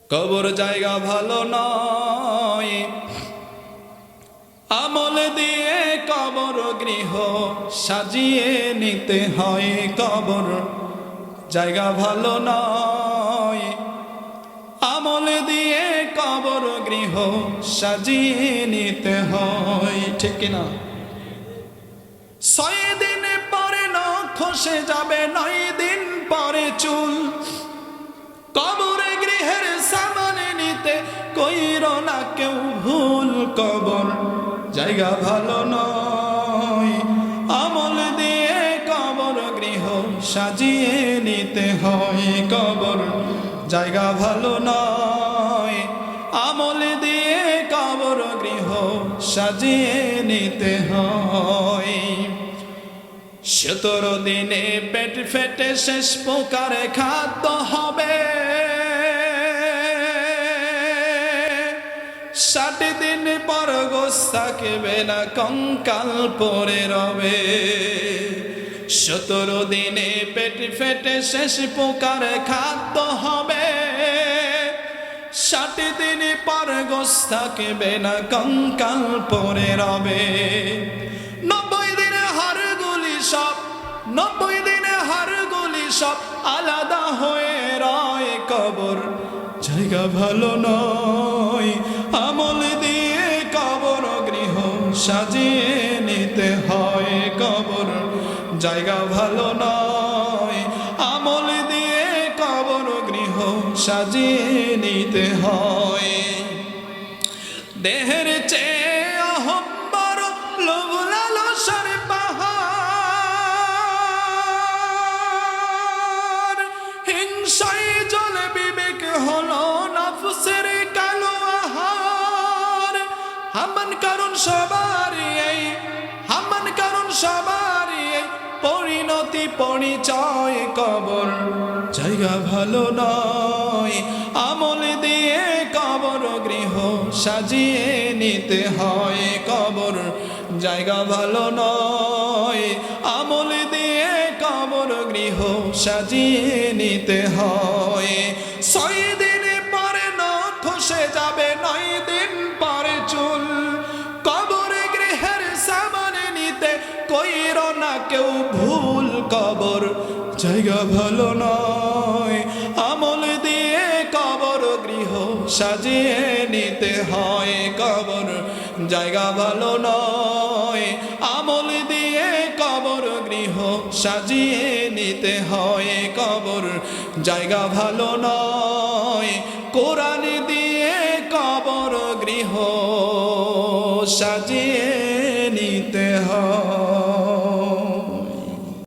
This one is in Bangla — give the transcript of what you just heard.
কবর জায়গা ভালো নয়, আমল দিয়ে কবর গৃহ সাজিয়ে নিতে হয়। কবর জায়গা ভালো নয়, আমল দিয়ে কবর গৃহ সাজিয়ে নিতে হয়। ঠিক কিনা? 6 দিন পরে নখ খসে যাবে, 9 দিন পরে চুল। কবর গৃহের সামনে নিতে কইরো না কেউ ভুল। কবর জায়গা ভালো নয়, আমল দিয়ে কবর গৃহ সাজিয়ে নিতে হয়। কবর জায়গা ভালো নয়, আমল দিয়ে কবর গৃহ সাজিয়ে নিতে হয়। 17 দিনে পেট ফেটে শেষ প্রকারে খাদ্য হবে, 60 দিন পর গোশ থাকবে না, কঙ্কাল পড়ে রবে। 17 দিনে পেট ফেটে শেষ প্রকারে খাদ্য হবে, 60 দিন পর গোশ থাকবে না, কঙ্কাল পড়ে রবে। 90 দিনে হাড়গুলি সব, 90 দিনে হাড়গুলি সব আলাদা হয়ে রয়। কবর জায়গা ভালো নয়, আমল দিয়ে কবর গৃহ সাজিয়ে নিতে হয়। কবর জায়গা ভালো নয়, আমল দিয়ে কবর গৃহ সাজিয়ে নিতে হয়। দেহের চেয়ে অহম্বর লোভ লালসার পাহাড়, হিংসায় জলে বিবেক হলো নাফসের কালো আহার। হামান কারণ সবারই এই, হামান কারণ সবারই এই পরিণতি পরিচয়। কবর জায়গা ভালো নয়, আমল দিয়ে কবর গৃহ সাজিয়ে নিতে হয়। কবর জায়গা ভালো নয়, আমল দিয়ে কবর গৃহ সাজিয়ে নিতে হয়। 6 দিন পরে নখ খসে যাবে, 9 দিন পরে চুল। কবর গৃহের সামনে নিতে কইরো না কেউ ভুল। কবর জায়গা ভালো নয়, আমল দিয়ে কবর গৃহ সাজিয়ে নিতে হয়। কবর জায়গা ভালো নয়, আমল দিয়ে কবর গৃহ সাজিয়ে নিতে হয়। কবর জায়গা ভালো নয়, কোরআন দিয়ে কবর গৃহ সাজিয়ে নিতে হয়।